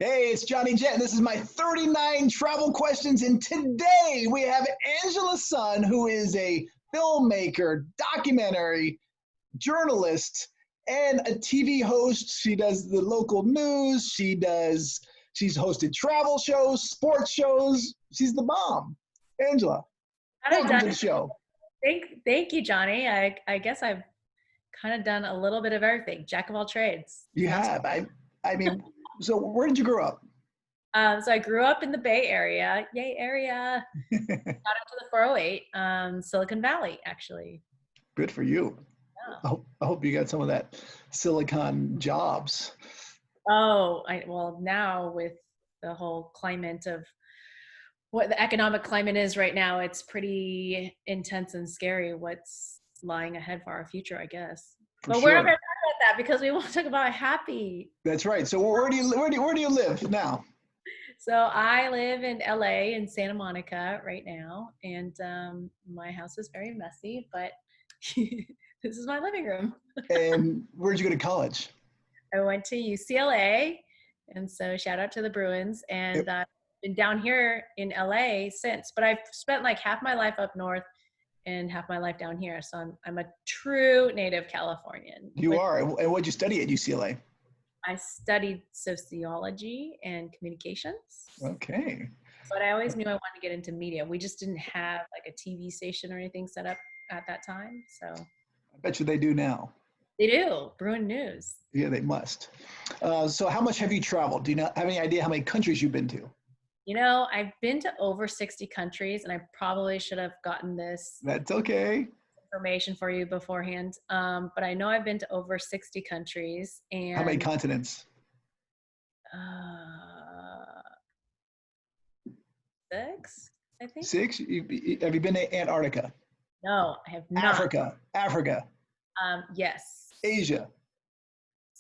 Hey, it's Johnny Jet, and this is my 39 travel questions. And today we have Angela Sun, who is a filmmaker, documentary journalist, and a TV host. She does the local news. She's hosted travel shows, sports shows. She's the bomb. Angela, Kind of welcome done. to the show. Thank you, Johnny. I guess I've kind of done a little bit of everything, jack of all trades. You have. I mean, so where did you grow up? So I grew up in the Bay Area, Yay area. Got up to the 408, Silicon Valley, actually. Good for you. Yeah. I hope you got some of that Silicon jobs. Well, now with the whole climate of what the economic climate is right now, it's pretty intense and scary what's lying ahead for our future, I guess. For But we're not sure. going to talk about that because we want to talk about happy. That's right. So where do you live now? So I live in LA in Santa Monica right now, and my house is very messy, but this is my living room. And where'd you go to college? I went to UCLA, and so shout out to the Bruins, and Yep. been down here in LA since. But I've spent like half my life up north and half my life down here, so I'm a true native Californian. You are. And what'd you study at UCLA? I studied sociology and communications. Okay. But I always knew I wanted to get into media. We just didn't have like a TV station or anything set up at that time. So I bet you they do now. they do, Bruin News. Yeah, they must. So how much have you traveled? Do you not have any idea how many countries you've been to? I've been to over 60 countries, and I probably should have gotten this That's okay. information for you beforehand. But I know I've been to over 60 countries How many and continents? uh, six, I think. Six? Have you been to Antarctica? No, I have not. Africa, Yes. Asia,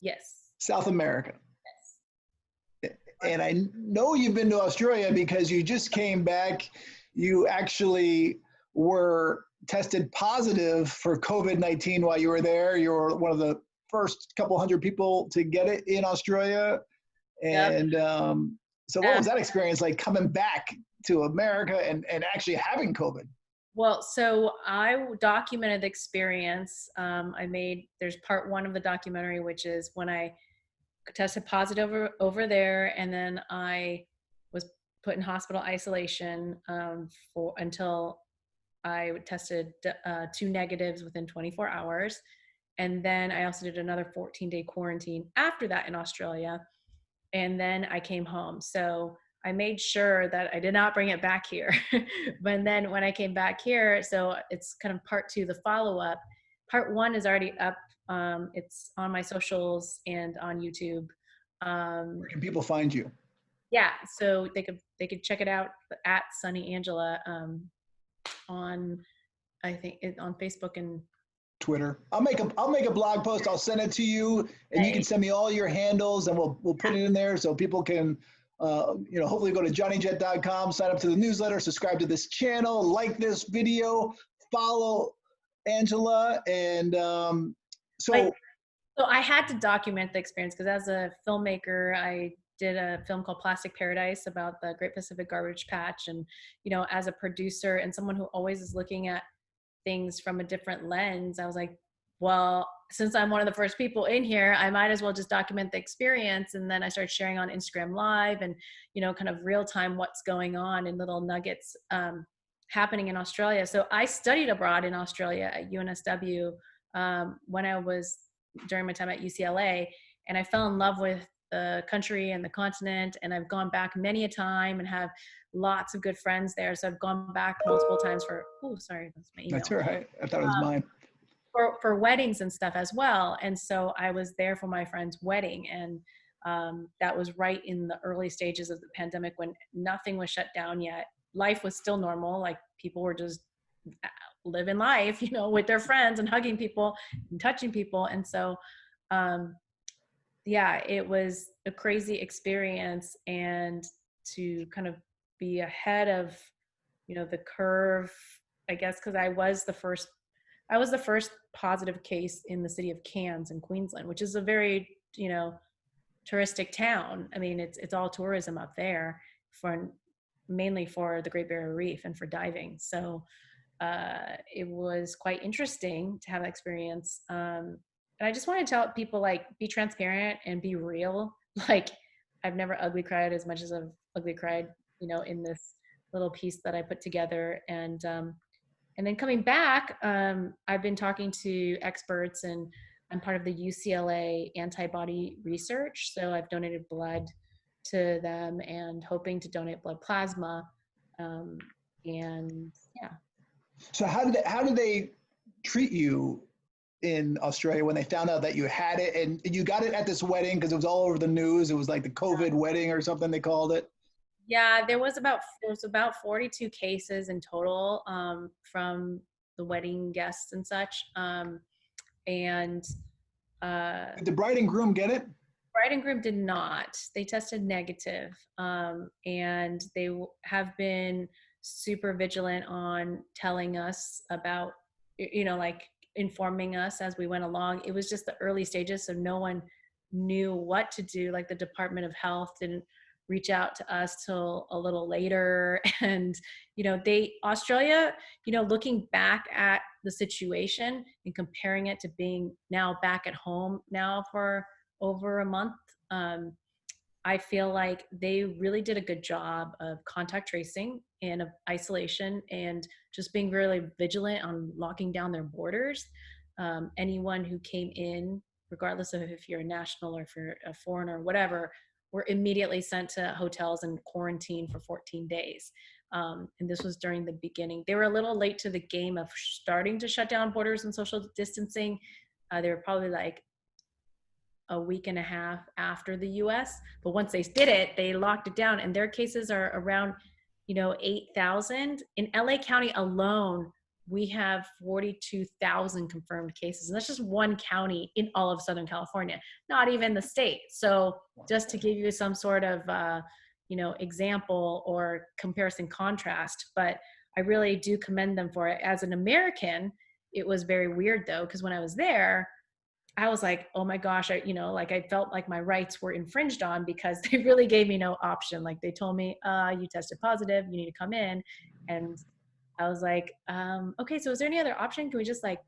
Yes. South America. Yes. And I know you've been to Australia because you just came back. You actually were tested positive for COVID-19 while you were there. You were one of the first couple hundred people to get it in Australia. Yep. And so, what was that experience like coming back to America and actually having COVID? Well, so I documented the experience. There's part one of the documentary, which is when I tested positive over there, and then I was put in hospital isolation for until I tested two negatives within 24 hours. And then I also did another 14-day quarantine after that in Australia. And then I came home. So I made sure that I did not bring it back here. But then when I came back here, so it's kind of part two, the follow up. Part one is already up. It's on my socials and on YouTube. Where can people find you? Yeah, so they could check it out at Sunny Angela on I think on Facebook and Twitter. I'll make a blog post. I'll send it to you, and you can send me all your handles, and we'll put it in there so people can, hopefully go to johnnyjet.com, sign up to the newsletter, subscribe to this channel, like this video, follow Angela, and so. So I had to document the experience because as a filmmaker, I did a film called Plastic Paradise about the Great Pacific Garbage Patch, and as a producer and someone who always is looking at things from a different lens, I was like, well, since I'm one of the first people in here, I might as well just document the experience. And then I started sharing on Instagram Live and, kind of real time what's going on and little nuggets happening in Australia. So I studied abroad in Australia at UNSW when I was during my time at UCLA, and I fell in love with the country and the continent. And I've gone back many a time and have lots of good friends there. So I've gone back multiple times for, oh, sorry, that's my email. That's all right. I thought it was mine. For weddings and stuff as well. And so I was there for my friend's wedding. And that was right in the early stages of the pandemic when nothing was shut down yet. Life was still normal. Like people were just living life, with their friends and hugging people and touching people. And so, yeah, it was a crazy experience, and to kind of be ahead of, the curve, I guess, because I was the first positive case in the city of Cairns in Queensland, which is a very, touristic town. I mean, it's all tourism up there for mainly for the Great Barrier Reef and for diving. So it was quite interesting to have that experience. And I just want to tell people, like, be transparent and be real. Like, I've never ugly cried as much as I've ugly cried, in this little piece that I put together. And then coming back, I've been talking to experts, and I'm part of the UCLA antibody research. So I've donated blood to them and hoping to donate blood plasma. Um, and yeah. So how did they treat you in Australia when they found out that you had it and you got it at this wedding because it was all over the news? It was like the COVID wedding or something they called it. Yeah, there was about 42 cases in total, from the wedding guests and such. And Did the bride and groom get it? bride and groom did not. They tested negative, and they have been super vigilant on telling us about, like, informing us as we went along. It was just the early stages, so no one knew what to do. Like, the Department of Health didn't reach out to us till a little later. And Australia, looking back at the situation and comparing it to being now back at home now for over a month, I feel like they really did a good job of contact tracing and of isolation, and just being really vigilant on locking down their borders. Anyone who came in, regardless of if you're a national or if you're a foreigner or whatever, were immediately sent to hotels and quarantined for 14 days. And this was during the beginning. They were a little late to the game of starting to shut down borders and social distancing. They were probably like a week and a half after the U.S. But once they did it, they locked it down, and their cases are around, 8,000. In LA County alone, we have 42,000 confirmed cases, and that's just one county in all of Southern California, not even the state. So just to give you some sort of, example or comparison contrast, but I really do commend them for it. As an American, it was very weird though, because when I was there, I was like, oh my gosh, I felt like my rights were infringed on, because they really gave me no option. Like, they told me, you tested positive, you need to come in. And I was like, okay, so is there any other option? Can we just like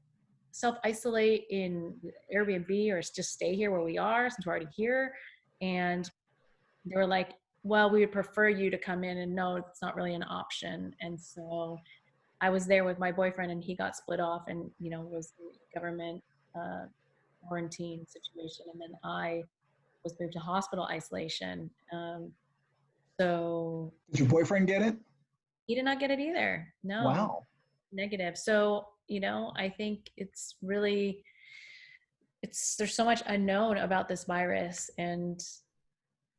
self-isolate in Airbnb or just stay here where we are since we're already here? And they were like, well, we would prefer you to come in. And no, it's not really an option. And so I was there with my boyfriend, and he got split off and, was in government quarantine situation. And then I was moved to hospital isolation. So Did your boyfriend get it? he did not get it either. No, Wow. negative. So, I think there's so much unknown about this virus. And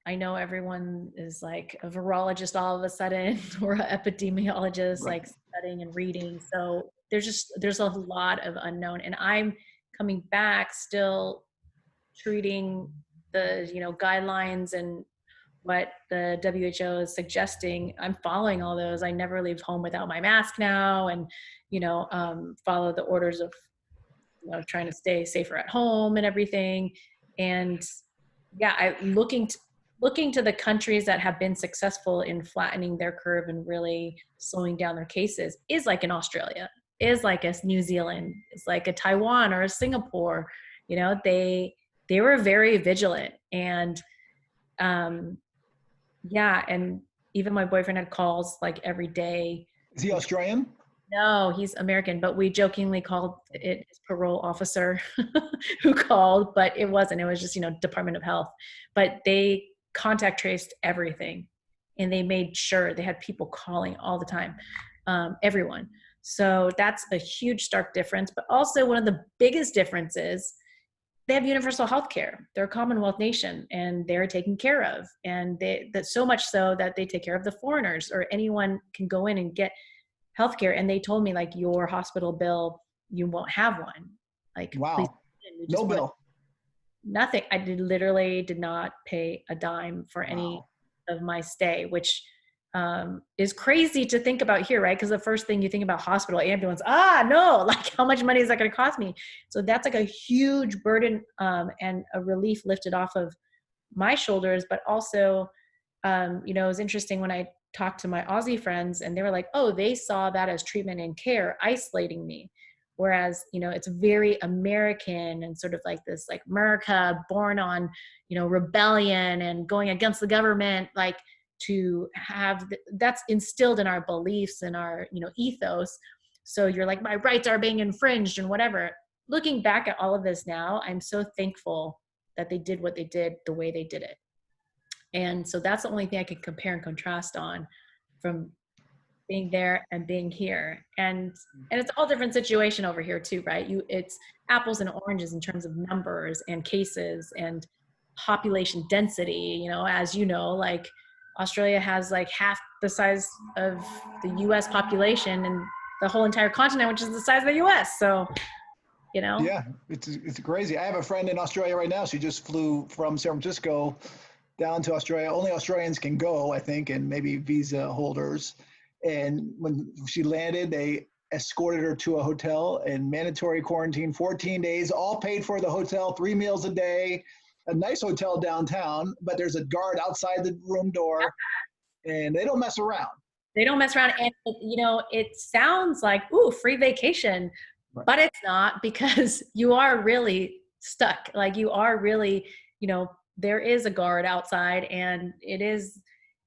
I know everyone is like a virologist all of a sudden, or an epidemiologist, Right. like studying and reading. So there's a lot of unknown, and I'm coming back still treating the guidelines and what the WHO is suggesting. I'm following all those. I never leave home without my mask now, and follow the orders of trying to stay safer at home and everything. And yeah, looking to the countries that have been successful in flattening their curve and really slowing down their cases, is like in Australia, is like a New Zealand, is like a Taiwan or a Singapore. They were very vigilant. And yeah, and even my boyfriend had calls like every day. Is he Australian? No, he's American, but we jokingly called it his parole officer who called, but it wasn't. It was just, Department of Health. But they contact traced everything, and they made sure they had people calling all the time, everyone. So that's a huge, stark difference. But also, one of the biggest differences, they have universal health care. They're a Commonwealth nation, and they're taken care of. And that's so much so that they take care of the foreigners, or anyone can go in and get healthcare. And they told me, like, your hospital bill, you won't have one. Like, please, Wow. we just No want bill. nothing. I literally did not pay a dime for any Wow. of my stay, which is crazy to think about here, right? Because the first thing you think about hospital ambulance, no, like, how much money is that going to cost me? So that's like a huge burden, and a relief lifted off of my shoulders, but also, you know, it was interesting when I talked to my Aussie friends and they were like, oh, they saw that as treatment and care, isolating me. Whereas, you know, it's very American and sort of like this, like America born on, you know, rebellion and going against the government, like to have that's instilled in our beliefs and our, you know, ethos. So you're like, my rights are being infringed and whatever. Looking back at all of this now, I'm so thankful that they did what they did the way they did it. And so that's the only thing I can compare and contrast on from being there and being here. And it's all different situation over here too, right? It's apples and oranges in terms of numbers and cases and population density, you know, as you know, like Australia has like half the size of the US population and the whole entire continent, which is the size of the US. So, you know. Yeah, it's crazy. I have a friend in Australia right now. She just flew from San Francisco down to Australia. Only Australians can go, I think, and maybe visa holders. And when she landed, they escorted her to a hotel and mandatory quarantine, 14 days, all paid for the hotel, 3 meals a day, a nice hotel downtown, but there's a guard outside the room door and they don't mess around. They don't mess around. And, you know, it sounds like, ooh, free vacation, Right. but it's not, because you are really stuck. Like you are really, you know, there is a guard outside and it is,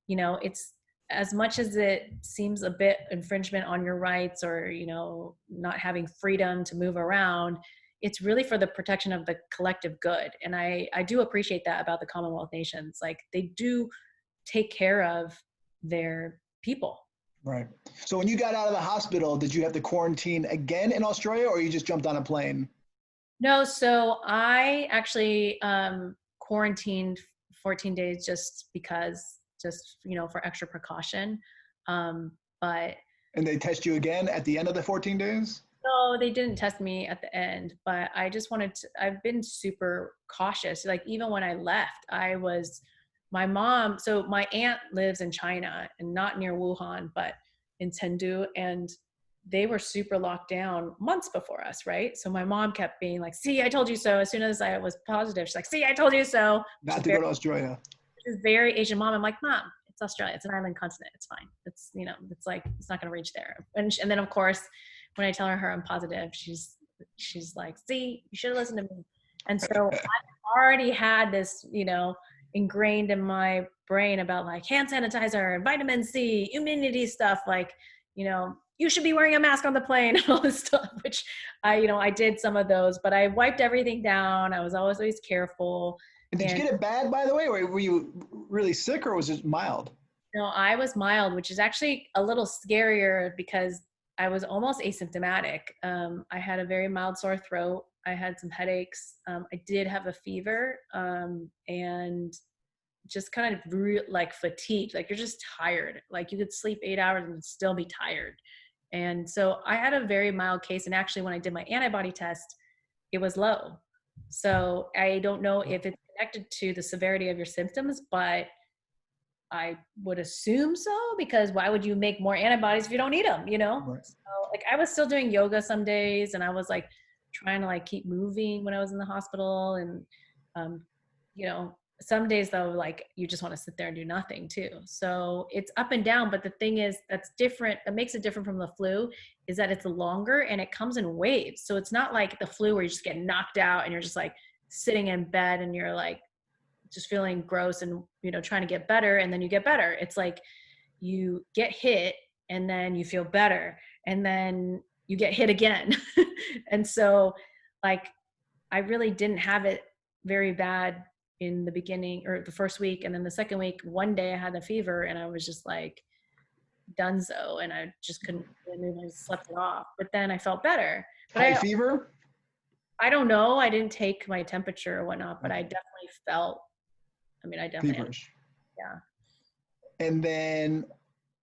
you know, it's as much as it seems a bit infringement on your rights or, you know, not having freedom to move around, it's really for the protection of the collective good. And I do appreciate that about the Commonwealth nations. Like they do take care of their people. Right. So when you got out of the hospital, did you have to quarantine again in Australia or you just jumped on a plane? No, so I actually quarantined 14 days just because, just, you know, for extra precaution. But And they test you again at the end of the 14 days? no, they didn't test me at the end, but I just wanted to, I've been super cautious. Like even when I left, my mom, so my aunt lives in China and not near Wuhan, but in Chengdu, and they were super locked down months before us, right? So my mom kept being like, see, I told you so. As soon as I was positive, she's like, see, I told you so. Not to go to Australia. She's very Asian mom. I'm like, Mom, it's Australia. It's an island continent. It's fine. It's, you know, it's like, it's not going to reach there. And then of course, when I tell her I'm positive, she's like, see, you should have listened to me. And so I already had this, you know, ingrained in my brain about like hand sanitizer and vitamin C, immunity stuff, like, you know, you should be wearing a mask on the plane and all this stuff, which you know, I did some of those, but I wiped everything down. I was always careful. And did you get it bad, by the way? Or were you really sick or was it mild? No, I was mild, which is actually a little scarier because I was almost asymptomatic. I had a very mild sore throat. I had some headaches. I did have a fever, and just kind of like fatigued. Like you're just tired. Like you could sleep 8 hours and still be tired. And so I had a very mild case. And actually, when I did my antibody test, it was low. So I don't know if it's connected to the severity of your symptoms, but I would assume so, because why would you make more antibodies if you don't need them, you know? Right. So like I was still doing yoga some days and I was like trying to like keep moving when I was in the hospital. And, you know, some days though, like you just want to sit there and do nothing too. So it's up and down. But the thing is that's different. That makes it different from the flu is that it's longer and it comes in waves. So it's not like the flu where you just get knocked out and you're just like sitting in bed and you're like, just feeling gross and, you know, trying to get better. And then you get better. It's like you get hit and then you feel better and then you get hit again. And so like, I really didn't have it very bad in the beginning or the first week. And then the second week, one day I had a fever and I was just like donezo and I just couldn't move. I slept it off, but then I felt better. But High fever? I don't know. I didn't take my temperature or whatnot, but I definitely felt, I definitely Feverish. yeah. And then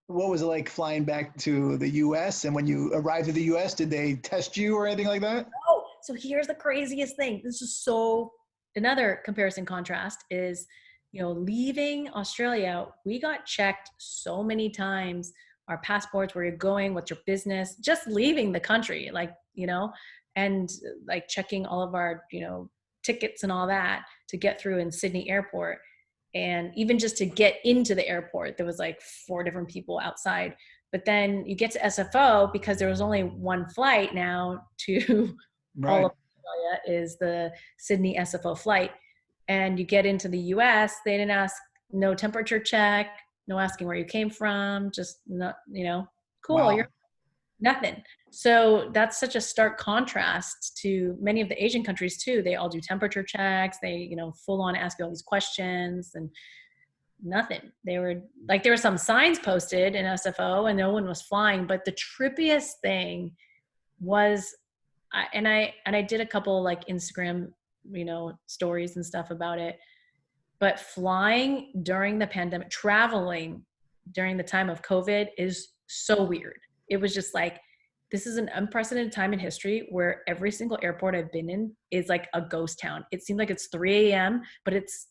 what was it like flying back to the US? And when you arrived to the US, did they test you or anything like that? Oh, so here's the craziest thing. This is so, another comparison contrast is, you know, leaving Australia, we got checked so many times, our passports, where you're going, what's your business, just leaving the country, like, you know, and like checking all of our, you know, tickets and all that. to get through in Sydney airport. And even just to get into the airport, there was like 4 different people outside. But then you get to SFO, because there was only one flight now to all Right. of Australia, is the Sydney SFO flight. And you get into the US, they didn't ask, no temperature check, no asking where you came from, just not, cool, you're Wow. nothing. So that's such a stark contrast to many of the Asian countries too. They all do temperature checks. They, full on ask you all these questions, and nothing. They were like, there were some signs posted in SFO and no one was flying. But the trippiest thing was, I did a couple like Instagram, stories and stuff about it. But flying during the pandemic, traveling during the time of COVID is so weird. It was just like, this is an unprecedented time in history where every single airport I've been in is like a ghost town. It seemed like it's 3 a.m., but it's,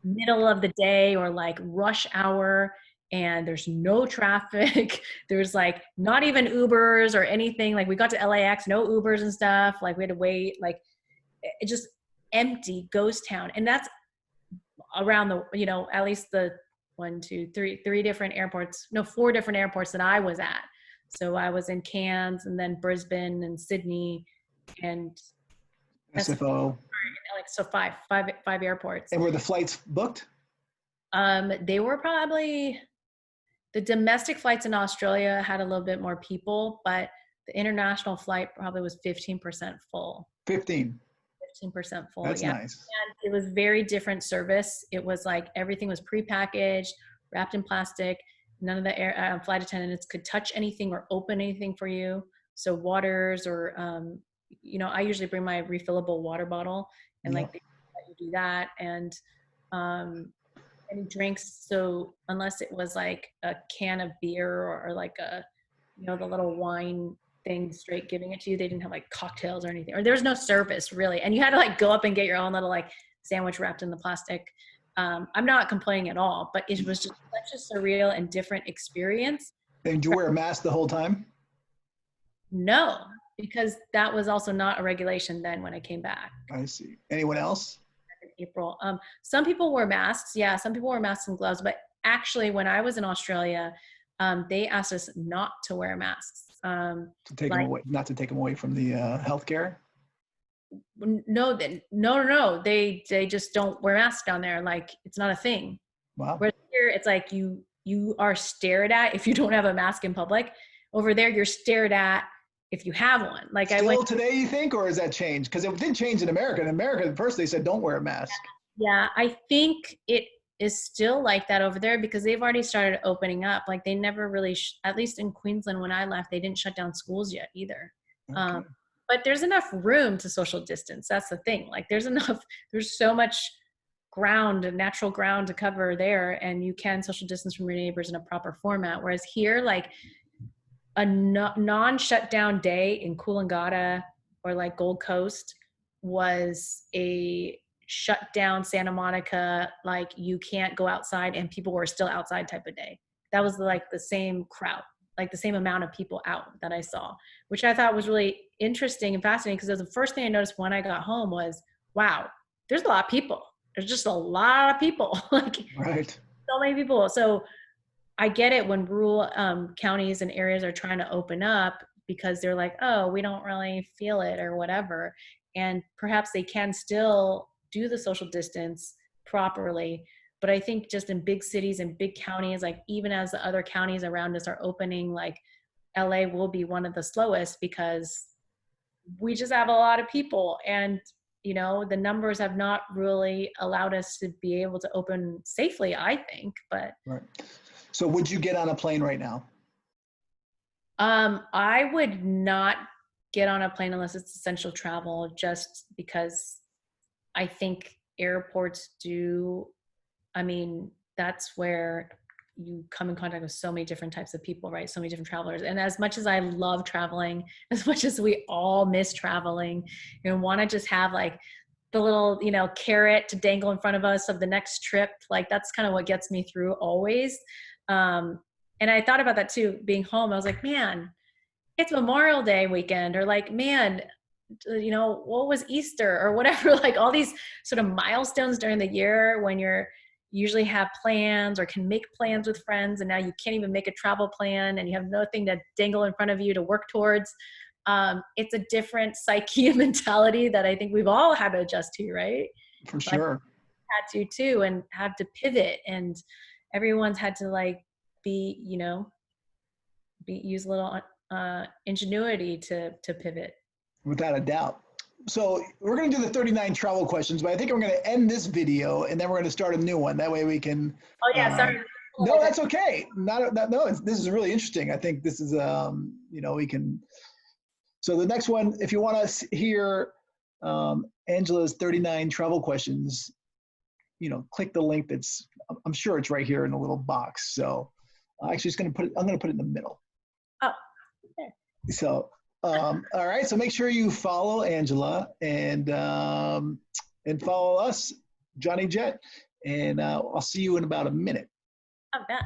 middle of the day or like rush hour, and there's no traffic. There's like not even Ubers or anything. Like we got to LAX, no Ubers and stuff. Like we had to wait, like it just empty ghost town. And that's around the, at least the 4 different airports that I was at. So I was in Cairns and then Brisbane and Sydney and SFO. like, so five airports. And were the flights booked? They were probably, the domestic flights in Australia had a little bit more people, but the international flight probably was 15% full. 15. 15% full. That's Yeah. nice. And it was very different service. It was like everything was prepackaged, wrapped in plastic. None of the flight attendants could touch anything or open anything for you. So waters or, I usually bring my refillable water bottle, and like they let you do that. And any drinks. So unless it was like a can of beer or like a, the little wine thing straight giving it to you, they didn't have like cocktails or anything, or there was no service really. And you had to like go up and get your own little like sandwich wrapped in the plastic. I'm not complaining at all, but it was just such a surreal and different experience. And did you wear a mask the whole time? No, because that was also not a regulation then when I came back. I see. Anyone else? In April. Some people wore masks. Yeah, some people wore masks and gloves. But actually, when I was in Australia, they asked us not to wear masks. To take them away, not to take them away from the healthcare? No. They just don't wear masks down there. Like it's not a thing. Wow. Whereas here, it's like you are stared at if you don't have a mask in public. Over there, you're stared at if you have one. Like Still I went today, you think, or has that changed? Because it did change in America. In America, at first they said don't wear a mask. Yeah, I think it is still like that over there because they've already started opening up. Like they never really, at least in Queensland when I left, they didn't shut down schools yet either. Okay. But there's enough room to social distance. That's the thing. Like there's so much ground, natural ground to cover there, and you can social distance from your neighbors in a proper format. Whereas here, like a non-shutdown day in Coolangatta or like Gold Coast was a shut down Santa Monica, like you can't go outside and people were still outside type of day. That was like the same crowd, like the same amount of people out that I saw, which I thought was really interesting and fascinating because the first thing I noticed when I got home was, wow, there's a lot of people. There's just a lot of people, like right. So many people. So I get it when rural counties and areas are trying to open up because they're like, oh, we don't really feel it or whatever. And perhaps they can still do the social distance properly. But I think just in big cities and big counties, like even as the other counties around us are opening, like LA will be one of the slowest because we just have a lot of people. And, the numbers have not really allowed us to be able to open safely, I think. But right. So would you get on a plane right now? I would not get on a plane unless it's essential travel, just because I think airports that's where you come in contact with so many different types of people, right? So many different travelers. And as much as I love traveling, as much as we all miss traveling and want to just have like the little, carrot to dangle in front of us of the next trip, like that's kind of what gets me through always. And I thought about that too, being home. I was like, man, it's Memorial Day weekend, or like, man, what was Easter or whatever, like all these sort of milestones during the year when you're usually have plans or can make plans with friends, and now you can't even make a travel plan and you have nothing to dangle in front of you to work towards. It's a different psyche and mentality that I think we've all had to adjust to, right? For So I sure. had to too, and have to pivot, and everyone's had to like be, use a little ingenuity to pivot. Without a doubt. So we're going to do the 39 travel questions, but I think we're going to end this video and then we're going to start a new one. That way we can. Oh yeah, sorry. No, that's okay. No, this is really interesting. I think this is, we can. So the next one, if you want to hear Angela's 39 travel questions, click the link that's, I'm sure it's right here in a little box. So actually, I'm going to put it in the middle. Oh, there. So, all right. So make sure you follow Angela and follow us, Johnny Jet, and I'll see you in about a minute. Not bad.